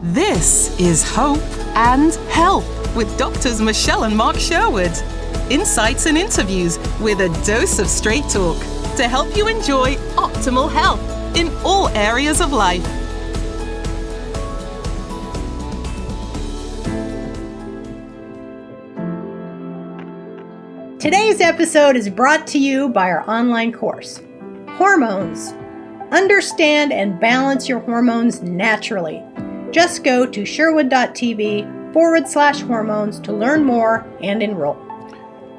This is Hope and Help with Doctors Michelle and Mark Sherwood. Insights and interviews with a dose of straight talk to help you enjoy optimal health in all areas of life. Today's episode is brought to you by our online course, Hormones. Understand and balance your hormones naturally. Just go to sherwood.tv/hormones to learn more and enroll.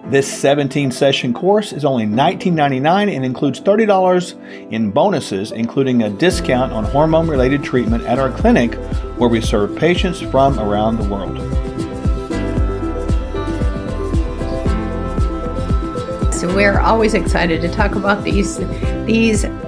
This 17-session course is only $19.99 and includes $30 in bonuses, including a discount on hormone-related treatment at our clinic where we serve patients from around the world. So we're always excited to talk about these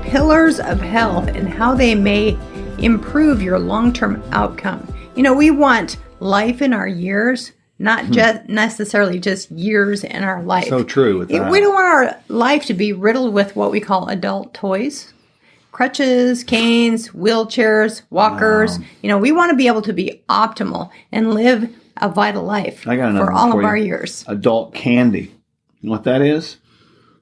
pillars of health and how they may improve your long-term outcome. You know, we want life in our years, not just necessarily just years in our life. So true with that. We don't want our life to be riddled with what we call adult toys, crutches, canes, wheelchairs, walkers. Wow. You know, we want to be able to be optimal and live a vital life for all of our years. Adult candy. You know what that is?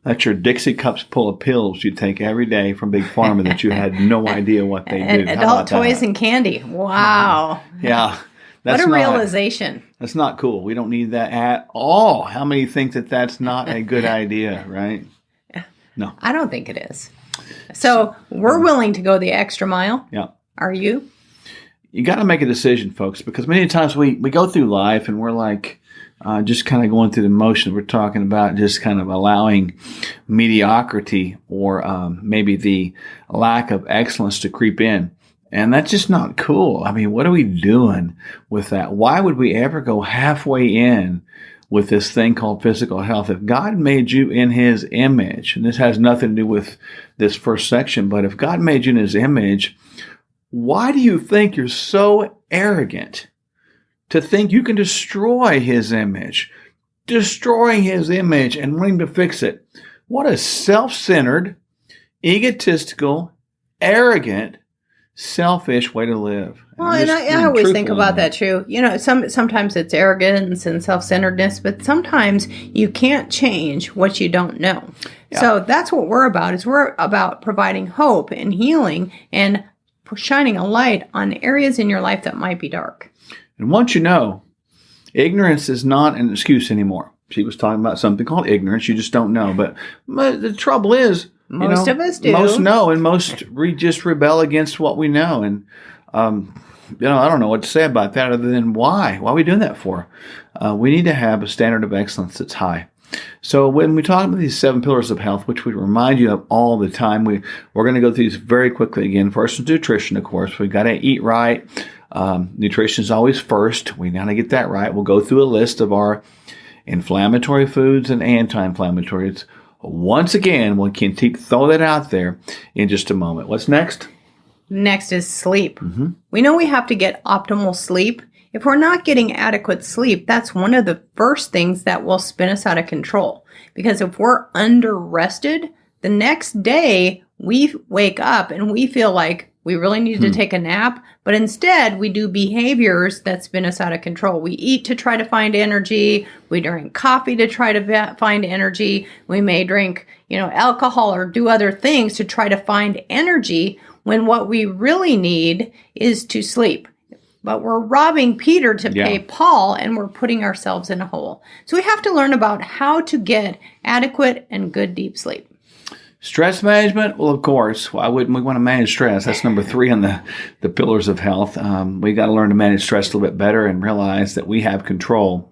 That's your Dixie cups full of pills you take every day from Big Pharma that you had no idea what they do. Adult toys and candy. Wow. Yeah. What a realization. That's not cool. We don't need that at all. How many think that that's not a good idea, right? No. I don't think it is. So we're willing to go the extra mile. Yeah. Are you? You got to make a decision, folks, because many times we go through life and we're like, just kind of going through the motions. We're talking about just kind of allowing mediocrity or maybe the lack of excellence to creep in. And that's just not cool. I mean, what are we doing with that? Why would we ever go halfway in with this thing called physical health? If God made you in His image, and this has nothing to do with this first section, but if God made you in His image, why do you think you're so arrogant to think you can destroy His image, and wanting to fix it? What a self-centered, egotistical, arrogant, selfish way to live. Well, and I always think about that too. You know, sometimes it's arrogance and self-centeredness, but sometimes you can't change what you don't know. Yeah. So that's what we're about. Is we're about providing hope and healing and shining a light on areas in your life that might be dark. And once you know, ignorance is not an excuse anymore. She was talking about something called ignorance. You just don't know. But the trouble is, most of us do. Most know, and most just rebel against what we know. And, I don't know what to say about that other than why. Why are we doing that for? We need to have a standard of excellence that's high. So when we talk about these 7 pillars of health, which we remind you of all the time, we're going to go through these very quickly again. First is nutrition, of course. We've got to eat right. Nutrition is always first. We got to get that right. We'll go through a list of our inflammatory foods and anti-inflammatories. Once again, we can throw that out there in just a moment. What's next? Next is sleep. Mm-hmm. We know we have to get optimal sleep. If we're not getting adequate sleep, that's one of the first things that will spin us out of control. Because if we're under-rested, the next day we wake up and we feel like we really need to take a nap, but instead we do behaviors that spin us out of control. We eat to try to find energy. We drink coffee to try to find energy. We may drink, alcohol or do other things to try to find energy when what we really need is to sleep. But we're robbing Peter to pay Paul, and we're putting ourselves in a hole. So we have to learn about how to get adequate and good deep sleep. Stress management, well, of course, why wouldn't we want to manage stress? That's number 3 on the pillars of health. We got to learn to manage stress a little bit better and realize that we have control.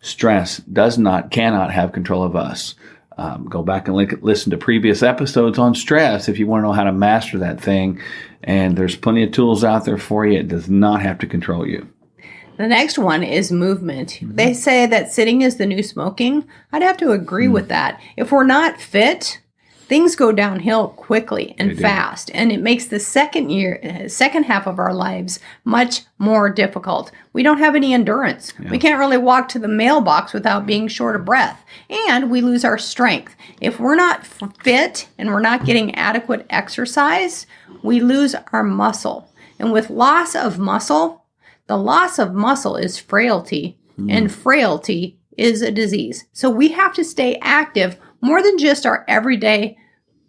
Stress cannot have control of us. Go back and listen to previous episodes on stress if you want to know how to master that thing. And there's plenty of tools out there for you. It does not have to control you. The next one is movement. Mm-hmm. They say that sitting is the new smoking. I'd have to agree with that. If we're not fit, things go downhill quickly and fast, and it makes the second half of our lives much more difficult. We don't have any endurance. Yeah. We can't really walk to the mailbox without being short of breath, and we lose our strength. If we're not fit and we're not getting adequate exercise, we lose our muscle. And with loss of muscle, The loss of muscle is frailty, and frailty is a disease. So we have to stay active more than just our everyday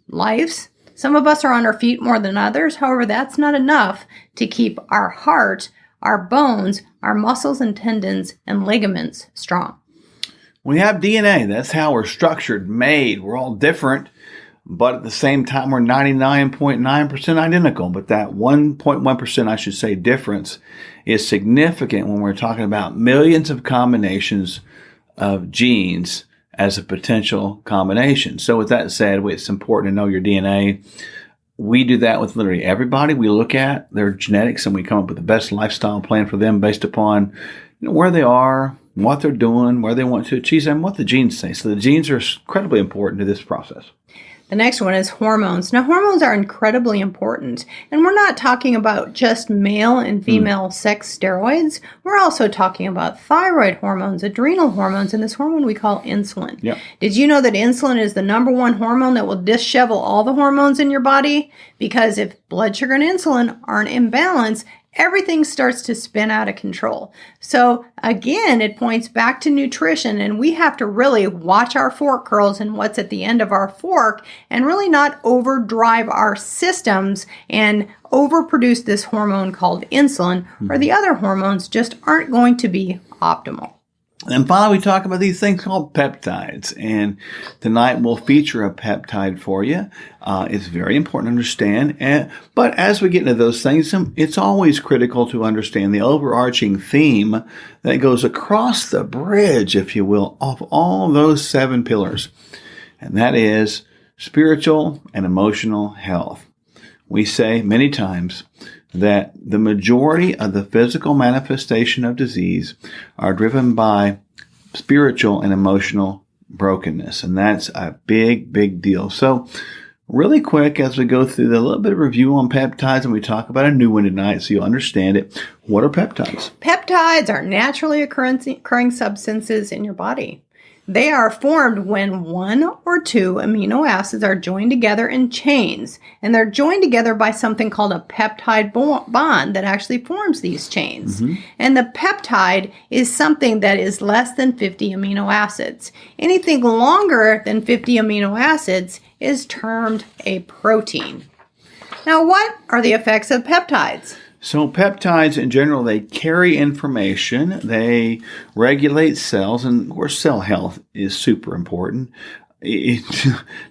lives. Some of us are on our feet more than others. However, that's not enough to keep our heart, our bones, our muscles and tendons and ligaments strong. We have DNA. That's how we're structured, made. We're all different, but at the same time, we're 99.9% identical. But that 1.1%, I should say, difference is significant when we're talking about millions of combinations of genes as a potential combination. So with that said, it's important to know your DNA. We do that with literally everybody. We look at their genetics and we come up with the best lifestyle plan for them based upon where they are, what they're doing, where they want to achieve, and what the genes say. So the genes are incredibly important to this process. The next one is hormones. Now, hormones are incredibly important, and we're not talking about just male and female sex steroids. We're also talking about thyroid hormones, adrenal hormones, and this hormone we call insulin. Yep. Did you know that insulin is the number one hormone that will dishevel all the hormones in your body? Because if blood sugar and insulin aren't in balance, everything starts to spin out of control. So again, it points back to nutrition, and we have to really watch our fork curls and what's at the end of our fork and really not overdrive our systems and overproduce this hormone called insulin, or the other hormones just aren't going to be optimal. And finally, we talk about these things called peptides. And tonight we'll feature a peptide for you. It's very important to understand. But as we get into those things, it's always critical to understand the overarching theme that goes across the bridge, if you will, of all those 7 pillars. And that is spiritual and emotional health. We say many times that the majority of the physical manifestation of disease are driven by spiritual and emotional brokenness. And that's a big, big deal. So really quick, as we go through the little bit of review on peptides, and we talk about a new one tonight so you'll understand it. What are peptides? Peptides are naturally occurring substances in your body. They are formed when 1 or 2 amino acids are joined together in chains, and they're joined together by something called a peptide bond that actually forms these chains. And the peptide is something that is less than 50 amino acids. Anything longer than 50 amino acids is termed a protein. Now, what are the effects of peptides? So peptides in general, they carry information, they regulate cells, and of course cell health is super important.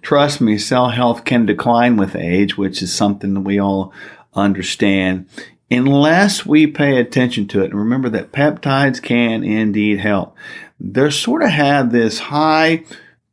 Trust me, cell health can decline with age, which is something that we all understand, unless we pay attention to it. And remember that peptides can indeed help. They sort of have this high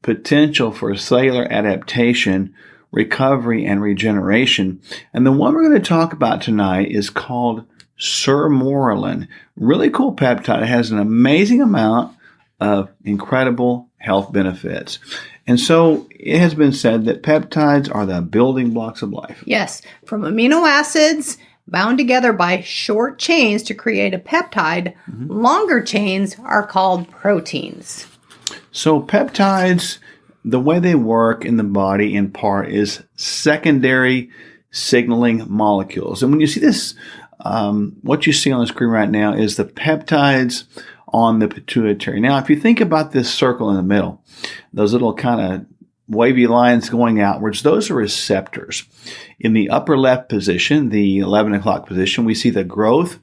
potential for cellular adaptation, recovery, and regeneration. And the one we're going to talk about tonight is called Sermorelin. Really cool peptide. It has an amazing amount of incredible health benefits. And so it has been said that peptides are the building blocks of life. Yes, from amino acids bound together by short chains to create a peptide, longer chains are called proteins. So peptides, the way they work in the body in part is secondary signaling molecules. And when you see this, what you see on the screen right now is the peptides on the pituitary. Now, if you think about this circle in the middle, those little kind of wavy lines going outwards, those are receptors. In the upper left position, the 11 o'clock position, we see the growth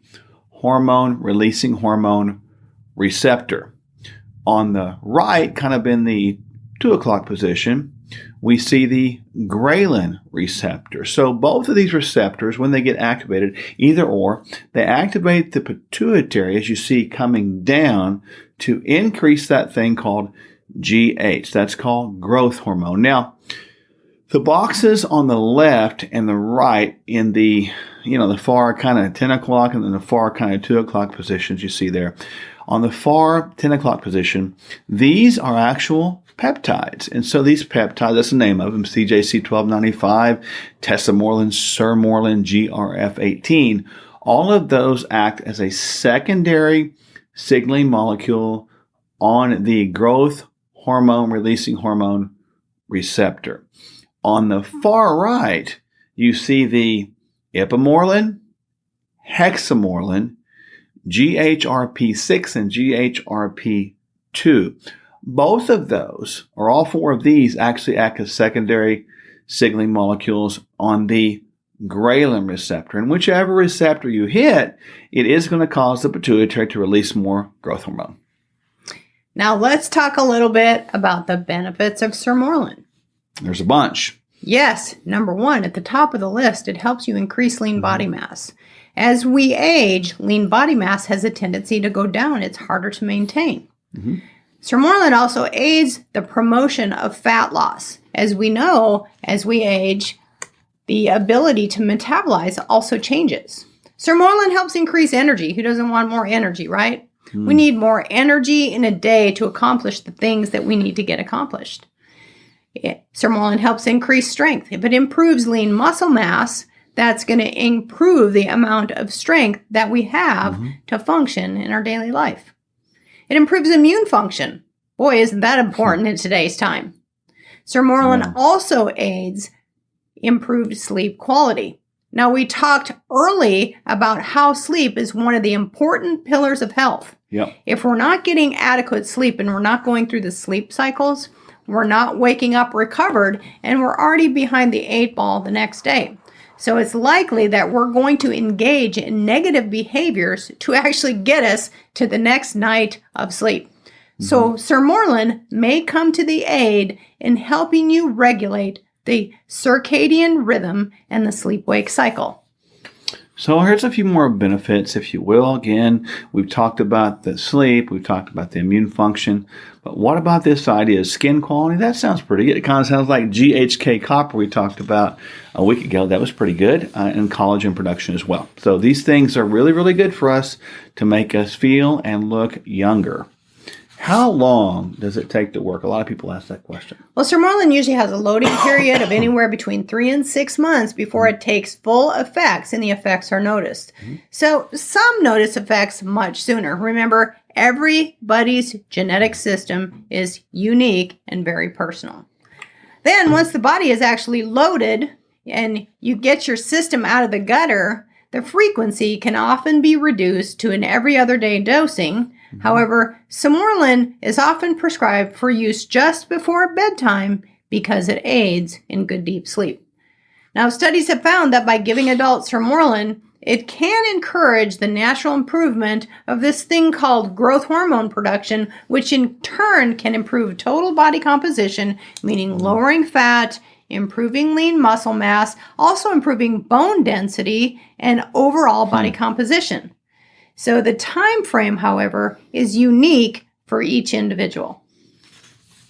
hormone releasing hormone receptor. On the right, kind of in the 2 o'clock position, we see the ghrelin receptor. So both of these receptors, when they get activated, either or, they activate the pituitary, as you see coming down, to increase that thing called GH. That's called growth hormone. Now, the boxes on the left and the right in the, the far kind of 10 o'clock and then the far kind of 2 o'clock positions you see there. On the far 10 o'clock position, these are actual peptides. And so these peptides, that's the name of them, CJC1295, Tesamorelin, Sermorelin, GRF18, all of those act as a secondary signaling molecule on the growth hormone releasing hormone receptor. On the far right, you see the ipamorelin, hexamorelin, GHRP6 and GHRP2. Both of those, or all four of these, actually act as secondary signaling molecules on the ghrelin receptor. And whichever receptor you hit, it is going to cause the pituitary to release more growth hormone. Now let's talk a little bit about the benefits of Sermorelin. There's a bunch. Yes, number one, at the top of the list, it helps you increase lean body mass. As we age, lean body mass has a tendency to go down. It's harder to maintain. Sermorelin also aids the promotion of fat loss. As we know, as we age, the ability to metabolize also changes. Sermorelin helps increase energy. Who doesn't want more energy, right? We need more energy in a day to accomplish the things that we need to get accomplished. Sermorelin helps increase strength. If it improves lean muscle mass, that's going to improve the amount of strength that we have to function in our daily life. It improves immune function. Boy, isn't that important in today's time. Sermorelin also aids improved sleep quality. Now, we talked early about how sleep is one of the important pillars of health. If we're not getting adequate sleep and we're not going through the sleep cycles, we're not waking up recovered, and we're already behind the 8 ball the next day. So it's likely that we're going to engage in negative behaviors to actually get us to the next night of sleep. So Sermorelin may come to the aid in helping you regulate the circadian rhythm and the sleep-wake cycle. So here's a few more benefits, if you will. Again, we've talked about the sleep, we've talked about the immune function, but what about this idea of skin quality? That sounds pretty good. It kind of sounds like GHK copper we talked about a week ago. That was pretty good, and collagen production as well. So these things are really, really good for us to make us feel and look younger. How long does it take to work? A lot of people ask that question. Well, Sermorelin usually has a loading period of anywhere between 3 and 6 months before it takes full effects, and the effects are noticed. So some notice effects much sooner. Remember, everybody's genetic system is unique and very personal. Then once the body is actually loaded and you get your system out of the gutter, the frequency can often be reduced to an every other day dosing. However, Sermorelin is often prescribed for use just before bedtime because it aids in good deep sleep. Now, studies have found that by giving adults Sermorelin, it can encourage the natural improvement of this thing called growth hormone production, which in turn can improve total body composition, meaning lowering fat, improving lean muscle mass, also improving bone density and overall body composition. So the time frame, however, is unique for each individual.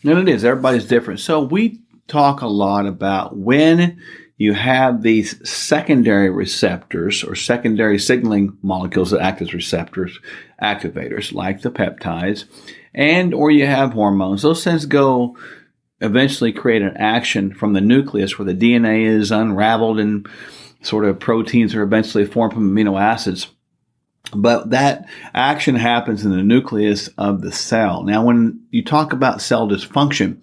And it is. Everybody's different. So we talk a lot about when you have these secondary receptors or secondary signaling molecules that act as receptors, activators, like the peptides, and or you have hormones. Those things go eventually create an action from the nucleus where the DNA is unraveled and sort of proteins are eventually formed from amino acids. But that action happens in the nucleus of the cell. Now, when you talk about cell dysfunction,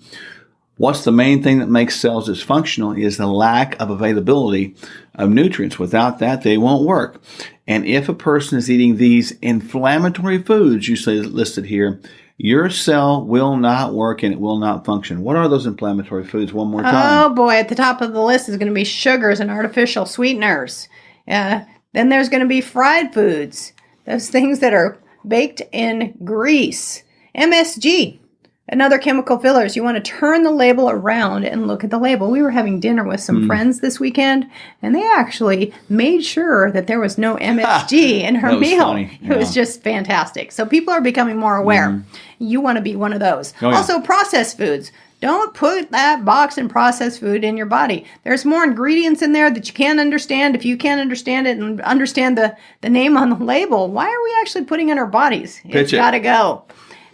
what's the main thing that makes cells dysfunctional is the lack of availability of nutrients. Without that, they won't work. And if a person is eating these inflammatory foods, usually listed here, your cell will not work and it will not function. What are those inflammatory foods? One more time. Oh boy, at the top of the list is going to be sugars and artificial sweeteners. Then there's going to be fried foods, those things that are baked in grease. MSG, another chemical fillers. You want to turn the label around and look at the label. We were having dinner with some friends this weekend, and they actually made sure that there was no MSG in her meal. Funny. Yeah. It was just fantastic. So people are becoming more aware. You want to be one of those. Oh, yeah. Also, processed foods. Don't put that box in processed food in your body. There's more ingredients in there that you can't understand. If you can't understand it and understand the name on the label, why are we actually putting in our bodies? It's got to go.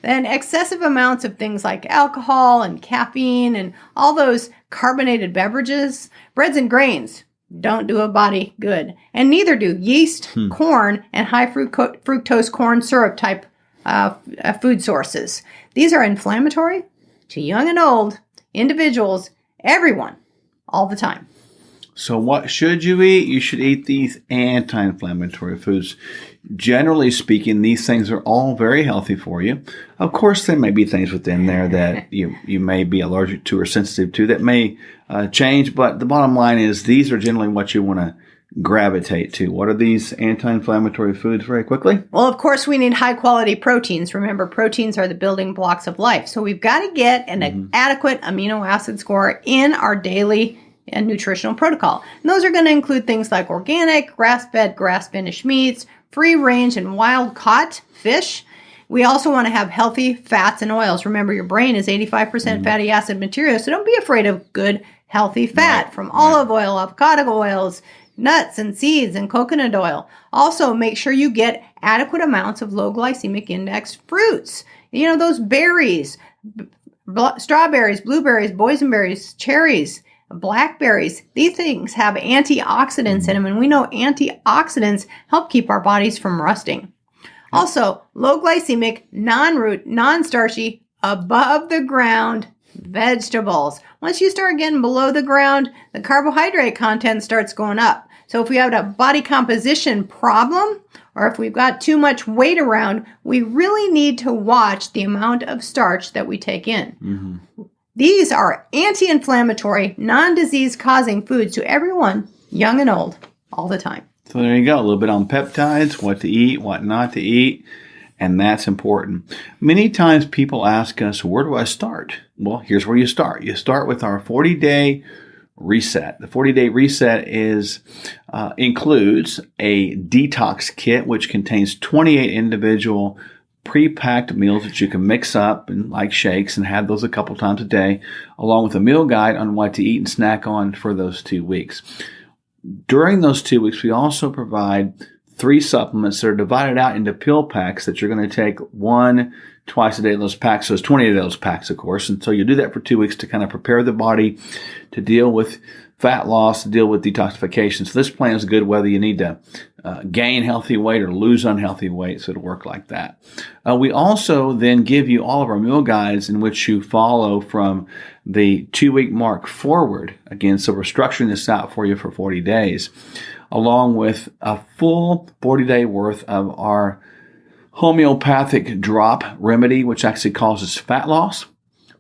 Then excessive amounts of things like alcohol and caffeine and all those carbonated beverages, breads and grains don't do a body good. And neither do yeast, corn, and high fructose corn syrup type food sources. These are inflammatory to young and old, individuals, everyone, all the time. So what should you eat? You should eat these anti-inflammatory foods. Generally speaking, these things are all very healthy for you. Of course, there may be things within there that you may be allergic to or sensitive to that may change, but the bottom line is these are generally what you want to gravitate to. What are these anti-inflammatory foods very quickly? Well, of course, we need high quality proteins. Remember, proteins are the building blocks of life. So we've got to get an adequate amino acid score in our daily and nutritional protocol. And those are going to include things like organic, grass-fed, grass-finished meats, free-range and wild-caught fish. We also want to have healthy fats and oils. Remember, your brain is 85% fatty acid material, so don't be afraid of good, healthy fat from olive oil, avocado oils, nuts and seeds, and coconut oil. Also, make sure you get adequate amounts of low glycemic index fruits. You know, those berries, strawberries, blueberries, boysenberries, cherries, blackberries. These things have antioxidants in them, and we know antioxidants help keep our bodies from rusting. Also, low glycemic, non-root, non-starchy, above the ground vegetables. Once you start getting below the ground, the carbohydrate content starts going up. So if we have a body composition problem, or if we've got too much weight around, we really need to watch the amount of starch that we take in. These are anti-inflammatory, non-disease causing foods to everyone, young and old, all the time. So there you go, a little bit on peptides, what to eat, what not to eat, and that's important. Many times people ask us, where do I start? Well, here's where you start. You start with our 40-day reset. The 40-day reset includes a detox kit, which contains 28 individual pre-packed meals that you can mix up and like shakes and have those a couple times a day, along with a meal guide on what to eat and snack on for those 2 weeks. During those 2 weeks, we also provide 3 supplements that are divided out into pill packs that you're going to take one twice a day of those packs. So there's 20 of those packs, of course. And so you do that for 2 weeks to kind of prepare the body to deal with fat loss, to deal with detoxification. So this plan is good whether you need to gain healthy weight or lose unhealthy weight. So it'll work like that. We also then give you all of our meal guides in which you follow from the 2-week mark forward. Again, so we're structuring this out for you for 40 days, along with a full 40-day worth of our homeopathic drop remedy, which actually causes fat loss,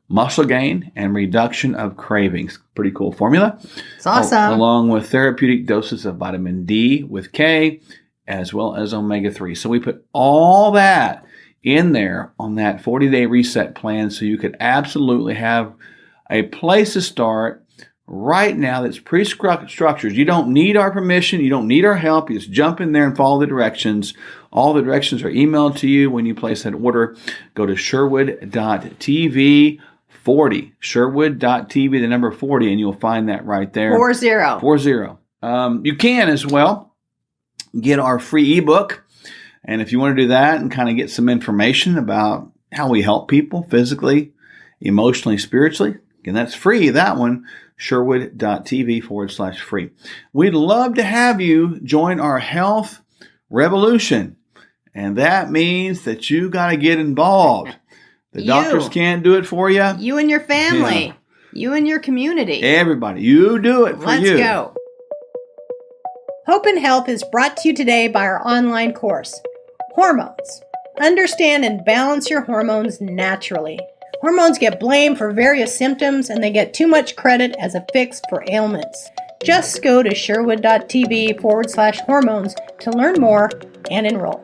muscle gain, and reduction of cravings. Pretty cool formula. It's awesome. Along with therapeutic doses of vitamin D with K, as well as omega-3. So we put all that in there on that 40-day reset plan so you could absolutely have a place to start right now that's pre-structured. You don't need our permission. You don't need our help. You just jump in there and follow the directions. All the directions are emailed to you when you place that order. Go to Sherwood.tv 40. Sherwood.tv, the number 40, and you'll find that right there. 40. 40. You can as well get our free ebook. And if you want to do that and kind of get some information about how we help people physically, emotionally, spiritually, and that's free, that one, Sherwood.tv/free. We'd love to have you join our health revolution. And that means that you got to get involved. The doctors can't do it for you. You and your family. Yeah. You and your community. Everybody. You do it for you. Let's go. Hope and Health is brought to you today by our online course, Hormones. Understand and balance your hormones naturally. Hormones get blamed for various symptoms, and they get too much credit as a fix for ailments. Just go to Sherwood.tv/hormones to learn more and enroll.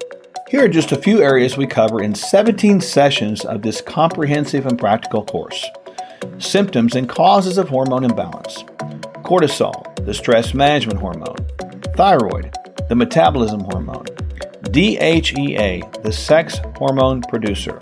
Here are just a few areas we cover in 17 sessions of this comprehensive and practical course. Symptoms and causes of hormone imbalance. Cortisol, the stress management hormone. Thyroid, the metabolism hormone. DHEA, the sex hormone producer.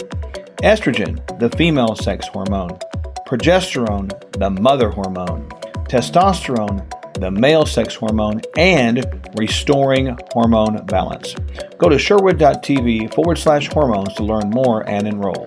Estrogen, the female sex hormone. Progesterone, the mother hormone. Testosterone, the male sex hormone, and restoring hormone balance. Go to Sherwood.tv/hormones to learn more and enroll.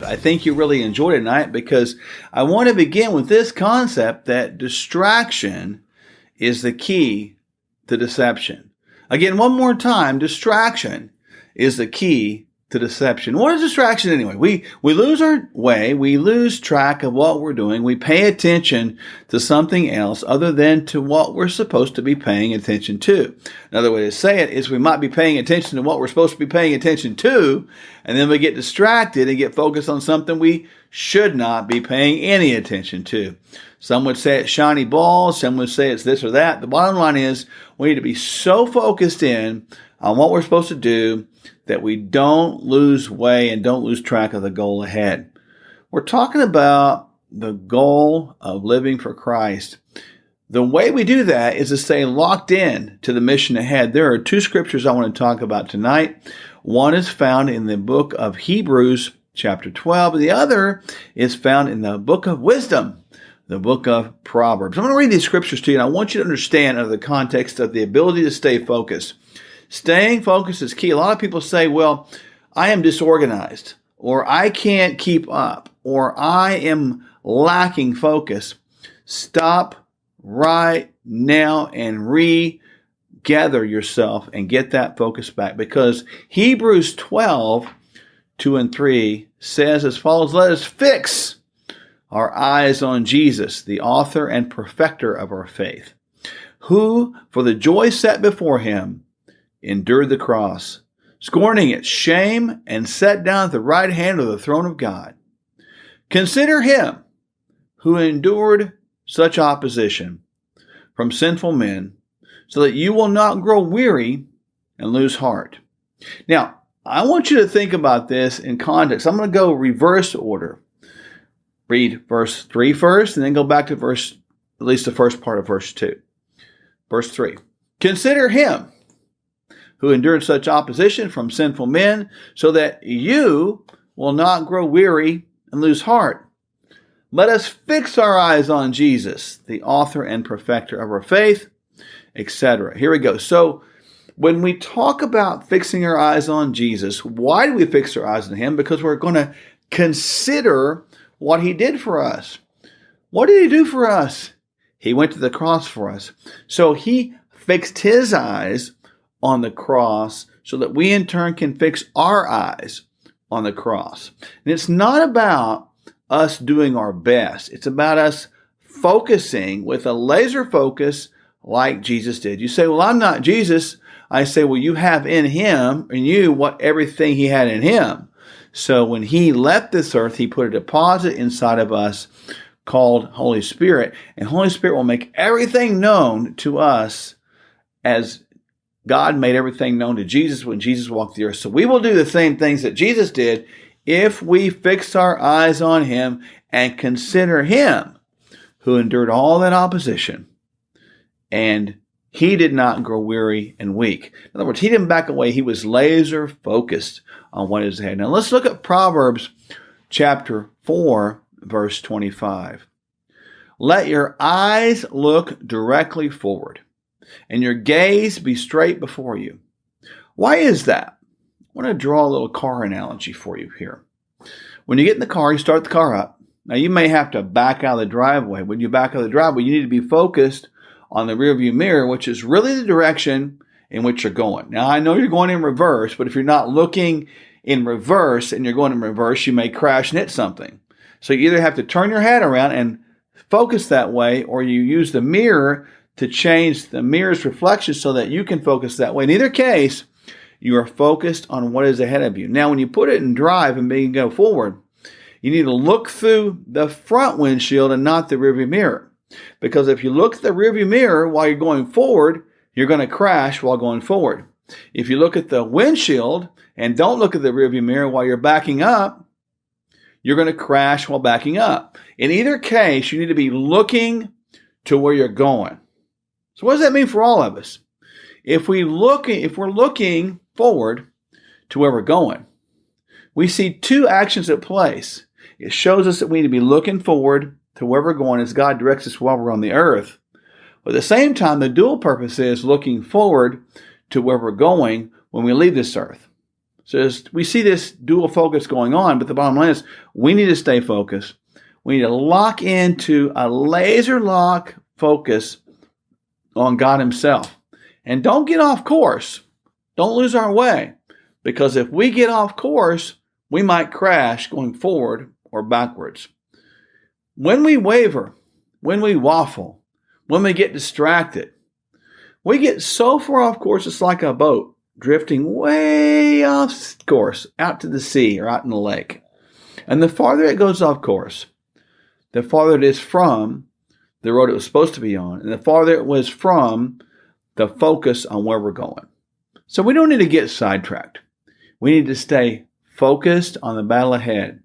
I think you really enjoyed it tonight because I want to begin with this concept that distraction is the key to deception. Again, one more time, distraction is the key to deception. What is distraction anyway? We lose our way. We lose track of what we're doing. We pay attention to something else other than to what we're supposed to be paying attention to. Another way to say it is we might be paying attention to what we're supposed to be paying attention to, and then we get distracted and get focused on something we should not be paying any attention to. Some would say it's shiny balls. Some would say it's this or that. The bottom line is we need to be so focused in on what we're supposed to do that we don't lose way and don't lose track of the goal ahead. We're talking about the goal of living for Christ. The way we do that is to stay locked in to the mission ahead. There are two scriptures I want to talk about tonight. One is found in the book of Hebrews, chapter 12, and the other is found in the book of Wisdom, the book of Proverbs. I'm going to read these scriptures to you, and I want you to understand under the context of the ability to stay focused. Staying focused is key. A lot of people say, well, I am disorganized, or I can't keep up, or I am lacking focus. Stop right now and regather yourself and get that focus back, because Hebrews 12, 2 and 3 says as follows: let us fix our eyes on Jesus, the author and perfecter of our faith, who for the joy set before him endured the cross, scorning its shame, and sat down at the right hand of the throne of God. Consider him who endured such opposition from sinful men, so that you will not grow weary and lose heart. Now, I want you to think about this in context. I'm going to go reverse order. Read verse 3 first, and then go back to at least the first part of verse 2. Verse 3. Consider him who endured such opposition from sinful men, so that you will not grow weary and lose heart. Let us fix our eyes on Jesus, the author and perfecter of our faith, etc. Here we go. So when we talk about fixing our eyes on Jesus, why do we fix our eyes on him? Because we're going to consider what he did for us. What did he do for us? He went to the cross for us. So he fixed his eyes on the cross so that we in turn can fix our eyes on the cross. And it's not about us doing our best. It's about us focusing with a laser focus like Jesus did. You say, well, I'm not Jesus. I say, well, you have in him, in you, what everything he had in him. So when he left this earth, he put a deposit inside of us called Holy Spirit. And Holy Spirit will make everything known to us as God made everything known to Jesus when Jesus walked the earth. So we will do the same things that Jesus did if we fix our eyes on him and consider him who endured all that opposition. And he did not grow weary and weak. In other words, he didn't back away. He was laser focused on what is ahead. Now let's look at Proverbs chapter 4, verse 25. Let your eyes look directly forward, and your gaze be straight before you. Why is that? I want to draw a little car analogy for you here. When you get in the car, you start the car up. Now you may have to back out of the driveway. When you back out of the driveway, you need to be focused on the rearview mirror, which is really the direction in which you're going. Now I know you're going in reverse, but if you're not looking in reverse and you're going in reverse, you may crash and hit something. So you either have to turn your head around and focus that way, or you use the mirror to change the mirror's reflection so that you can focus that way. In either case, you are focused on what is ahead of you. Now, when you put it in drive and begin to go forward, you need to look through the front windshield and not the rearview mirror. Because if you look at the rearview mirror while you're going forward, you're going to crash while going forward. If you look at the windshield and don't look at the rearview mirror while you're backing up, you're going to crash while backing up. In either case, you need to be looking to where you're going. So what does that mean for all of us? If we're looking forward to where we're going, we see two actions at place. It shows us that we need to be looking forward to where we're going as God directs us while we're on the earth. But at the same time, the dual purpose is looking forward to where we're going when we leave this earth. So we see this dual focus going on, but the bottom line is we need to stay focused. We need to lock into a laser lock focus on God himself. And don't get off course. Don't lose our way. Because if we get off course, we might crash going forward or backwards. When we waver, when we waffle, when we get distracted, we get so far off course, it's like a boat drifting way off course out to the sea or out in the lake. And the farther it goes off course, the farther it is from the road it was supposed to be on, and the farther it was from the focus on where we're going. So we don't need to get sidetracked. We need to stay focused on the battle ahead.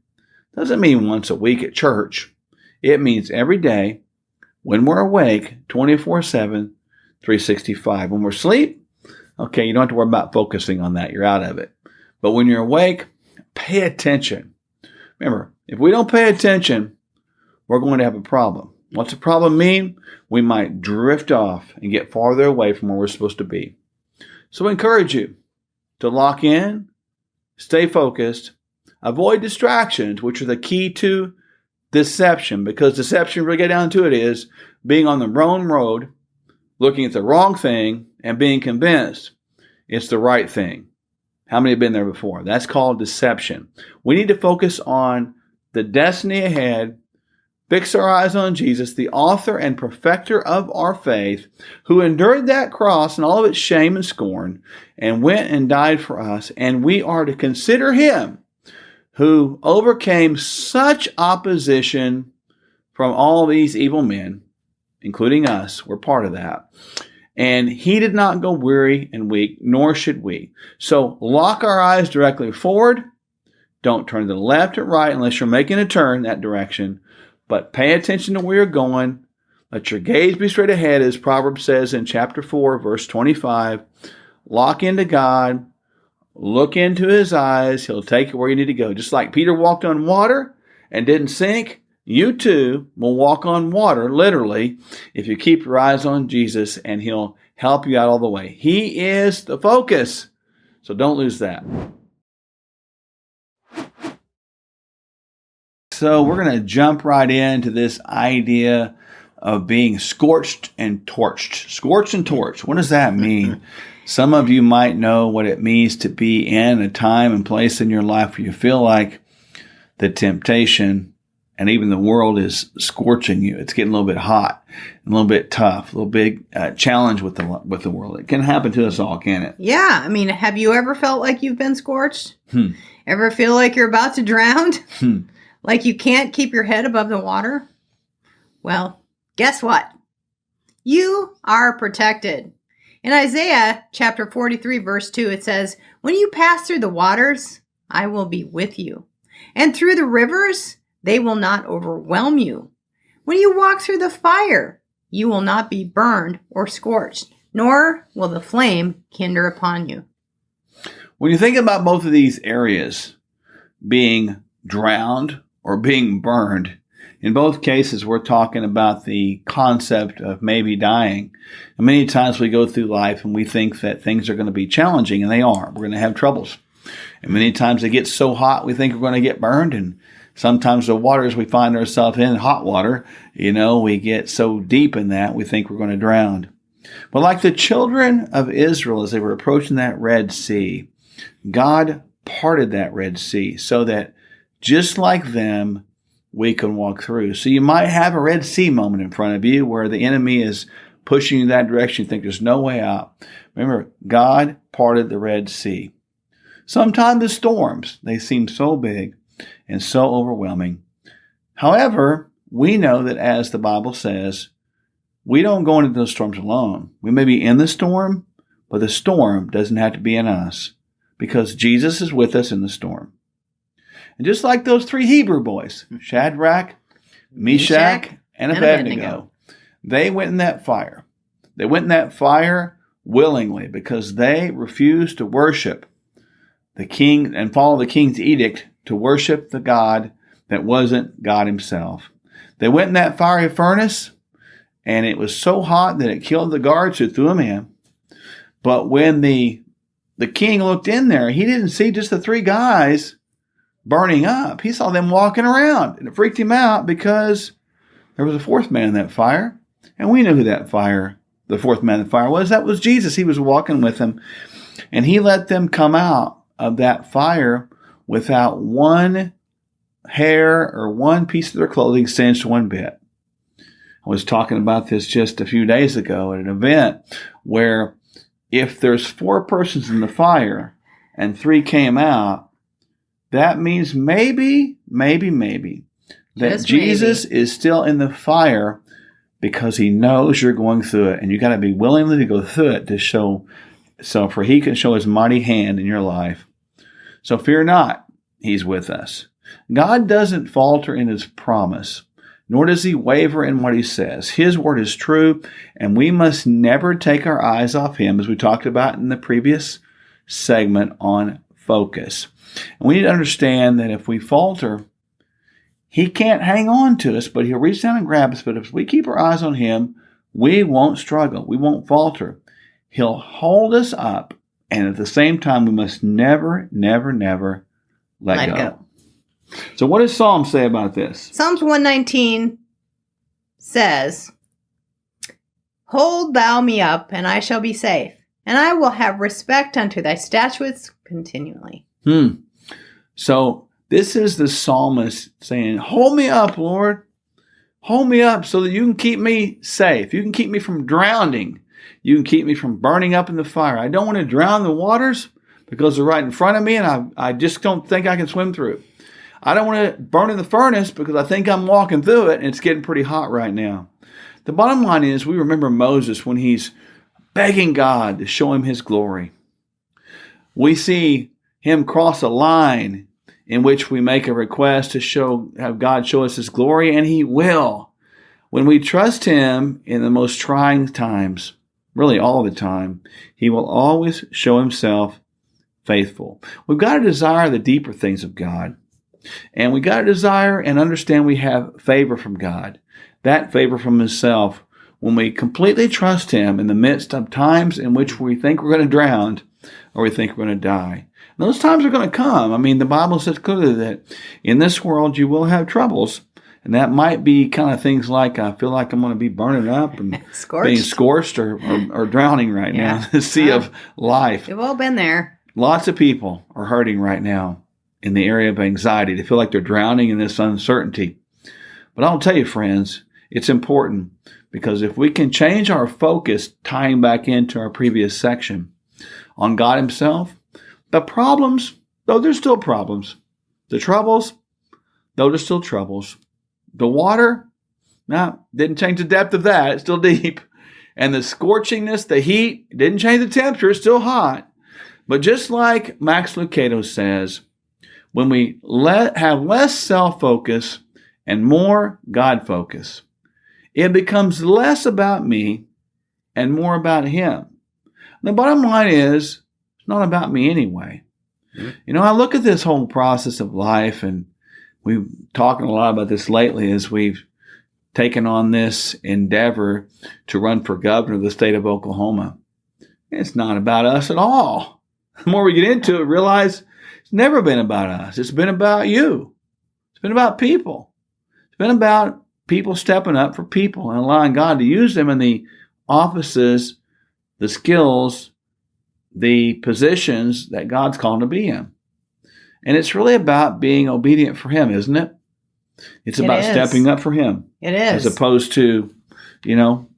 Doesn't mean once a week at church. It means every day when we're awake, 24/7, 365. When we're asleep, okay, you don't have to worry about focusing on that. You're out of it. But when you're awake, pay attention. Remember, if we don't pay attention, we're going to have a problem. What's a problem mean? We might drift off and get farther away from where we're supposed to be. So I encourage you to lock in, stay focused, avoid distractions, which are the key to deception, because deception, really get down to it, is being on the wrong road, looking at the wrong thing, and being convinced it's the right thing. How many have been there before? That's called deception. We need to focus on the destiny ahead, fix our eyes on Jesus, the author and perfecter of our faith, who endured that cross and all of its shame and scorn, and went and died for us. And we are to consider him who overcame such opposition from all these evil men, including us. We're part of that. And he did not go weary and weak, nor should we. So lock our eyes directly forward. Don't turn to the left or right unless you're making a turn that direction. But pay attention to where you're going. Let your gaze be straight ahead, as Proverbs says in chapter 4, verse 25. Lock into God. Look into his eyes. He'll take you where you need to go. Just like Peter walked on water and didn't sink, you too will walk on water, literally, if you keep your eyes on Jesus, and he'll help you out all the way. He is the focus. So don't lose that. So we're going to jump right into this idea of being scorched and torched. Scorched and torched. What does that mean? Some of you might know what it means to be in a time and place in your life where you feel like the temptation and even the world is scorching you. It's getting a little bit hot, a little bit tough, a little big challenge with the world. It can happen to us all, can't it? Yeah. I mean, have you ever felt like you've been scorched? Ever feel like you're about to drown? Like you can't keep your head above the water? Well, guess what? You are protected. In Isaiah chapter 43, verse 2, it says, "When you pass through the waters, I will be with you. And through the rivers, they will not overwhelm you. When you walk through the fire, you will not be burned or scorched, nor will the flame kindle upon you." When you think about both of these areas, being drowned or being burned, in both cases, we're talking about the concept of maybe dying. And many times we go through life and we think that things are going to be challenging, and they are. We're going to have troubles. And many times it gets so hot, we think we're going to get burned. And sometimes the waters we find ourselves in, hot water, we get so deep in that, we think we're going to drown. But like the children of Israel, as they were approaching that Red Sea, God parted that Red Sea so that just like them, we can walk through. So you might have a Red Sea moment in front of you where the enemy is pushing you that direction. You think there's no way out. Remember, God parted the Red Sea. Sometimes the storms, they seem so big and so overwhelming. However, we know that, as the Bible says, we don't go into those storms alone. We may be in the storm, but the storm doesn't have to be in us, because Jesus is with us in the storm. And just like those three Hebrew boys, Shadrach, Meshach, and Abednego, they went in that fire. They went in that fire willingly because they refused to worship the king and follow the king's edict to worship the God that wasn't God himself. They went in that fiery furnace, and it was so hot that it killed the guards who threw them in. But when the the king looked in there, he didn't see just the 3 guys burning up. He saw them walking around, and it freaked him out because there was a 4th man in that fire. And we knew who the 4th man in the fire was. That was Jesus. He was walking with them, and he let them come out of that fire without one hair or one piece of their clothing singed one bit. I was talking about this just a few days ago at an event where if there's 4 persons in the fire and 3 came out, that means maybe that Just Jesus is still in the fire because he knows you're going through it, and you got to be willing to go through it to show, so for he can show his mighty hand in your life. So fear not, he's with us. God doesn't falter in his promise, nor does he waver in what he says. His word is true, and we must never take our eyes off him, as we talked about in the previous segment on focus. And we need to understand that if we falter, he can't hang on to us, but he'll reach down and grab us. But if we keep our eyes on him, we won't struggle. We won't falter. He'll hold us up, and at the same time, we must never let go. So what does Psalm say about this? Psalms 119 says, Hold thou me up, and I shall be safe, and I will have respect unto thy statutes continually. So this is the psalmist saying, hold me up, Lord. Hold me up so that you can keep me safe. You can keep me from drowning. You can keep me from burning up in the fire. I don't want to drown the waters because they're right in front of me, and I just don't think I can swim through. I don't want to burn in the furnace because I think I'm walking through it, and it's getting pretty hot right now. The bottom line is we remember Moses when he's begging God to show him his glory. We see him cross a line in which we make a request to have God show us his glory, and he will. When we trust him in the most trying times, really all the time, he will always show himself faithful. We've got to desire the deeper things of God. And we got to desire and understand we have favor from God. That favor from himself when we completely trust him in the midst of times in which we think we're going to drown or we think we're going to die. And those times are going to come. I mean, the Bible says clearly that in this world you will have troubles. And that might be kind of things like, I feel like I'm going to be burning up and being scorched or drowning right now in the sea of life. We've all been there. Lots of people are hurting right now in the area of anxiety. They feel like they're drowning in this uncertainty. But I'll tell you, friends, it's important because if we can change our focus, tying back into our previous section, on God himself, the problems, though there's still problems. The troubles, though there's still troubles. The water, didn't change the depth of that. It's still deep. And the scorchingness, the heat, didn't change the temperature. It's still hot. But just like Max Lucado says, when we have less self-focus and more God-focus, it becomes less about me and more about him. The bottom line is, it's not about me anyway. Mm-hmm. I look at this whole process of life, and we've talking a lot about this lately as we've taken on this endeavor to run for governor of the state of Oklahoma. It's not about us at all. The more we get into it, realize it's never been about us. It's been about you. It's been about people. It's been about people stepping up for people and allowing God to use them in the offices, the skills, the positions that God's called to be in. And it's really about being obedient for him, isn't it? It's about stepping up for him. It is. As opposed to,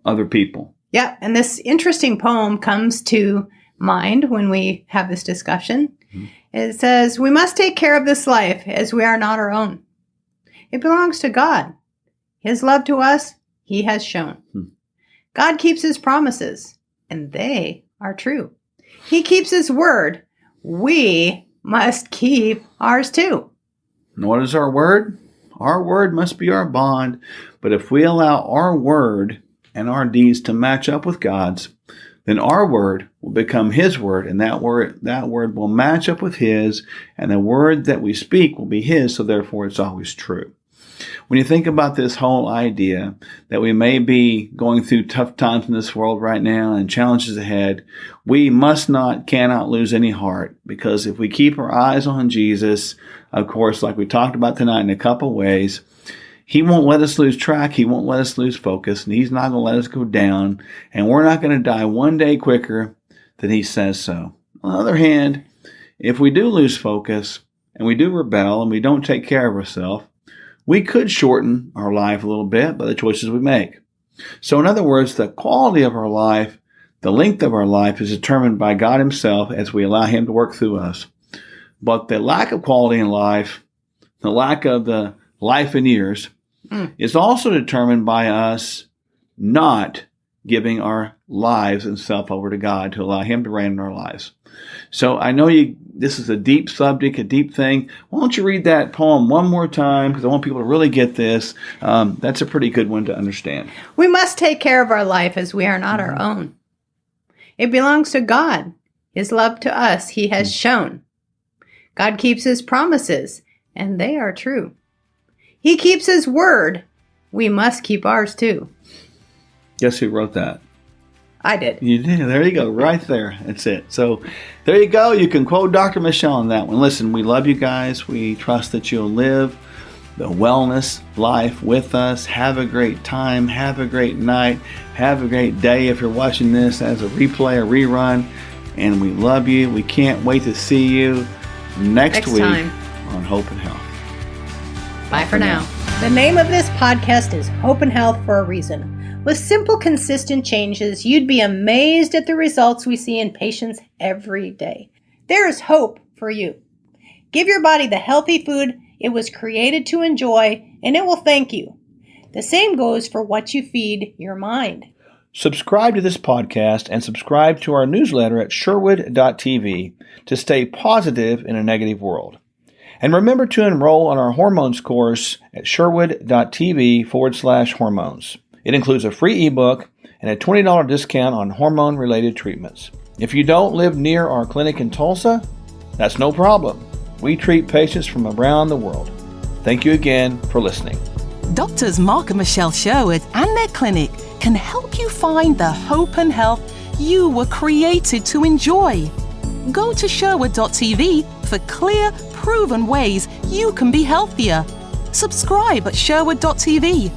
other people. Yeah. And this interesting poem comes to mind when we have this discussion. Mm-hmm. It says, we must take care of this life as we are not our own. It belongs to God. His love to us, he has shown. Mm-hmm. God keeps his promises, and they are true. He keeps his word. We must keep ours too. And what is our word? Our word must be our bond. But if we allow our word and our deeds to match up with God's, then our word will become his word, and that word will match up with his, and the word that we speak will be his, so therefore it's always true. when you think about this whole idea that we may be going through tough times in this world right now and challenges ahead, we cannot lose any heart, because if we keep our eyes on Jesus, of course, like we talked about tonight in a couple ways, He won't let us lose track. He won't let us lose focus, and He's not going to let us go down, and we're not going to die one day quicker than He says so. On the other hand, if we do lose focus and we do rebel and we don't take care of ourselves, we could shorten our life a little bit by the choices we make. So in other words, the quality of our life, the length of our life is determined by God Himself as we allow Him to work through us. But the lack of quality in life, the lack of the life in years, is also determined by us not giving our lives and self over to God to allow Him to reign in our lives. So I know this is a deep subject, a deep thing. Why don't you read that poem one more time, because I want people to really get this. That's a pretty good one to understand. We must take care of our life as we are not our own. It belongs to God. His love to us He has shown. God keeps His promises, and they are true. He keeps His word. We must keep ours too. Guess who wrote that? I did. You did. There you go. Right there. That's it. So there you go. You can quote Dr. Michelle on that one. Listen, we love you guys. We trust that you'll live the wellness life with us. Have a great time. Have a great night. Have a great day if you're watching this as a replay or rerun. And we love you. We can't wait to see you next week time on Hope and Health. Bye for now. The name of this podcast is Hope and Health for a reason. With simple, consistent changes, you'd be amazed at the results we see in patients every day. There is hope for you. Give your body the healthy food it was created to enjoy, and it will thank you. The same goes for what you feed your mind. Subscribe to this podcast and subscribe to our newsletter at sherwood.tv to stay positive in a negative world. And remember to enroll on our hormones course at sherwood.tv/hormones. It includes a free ebook and a $20 discount on hormone-related treatments. If you don't live near our clinic in Tulsa, that's no problem. We treat patients from around the world. Thank you again for listening. Doctors Mark and Michelle Sherwood and their clinic can help you find the hope and health you were created to enjoy. Go to sherwood.tv for clear, proven ways you can be healthier. Subscribe at sherwood.tv.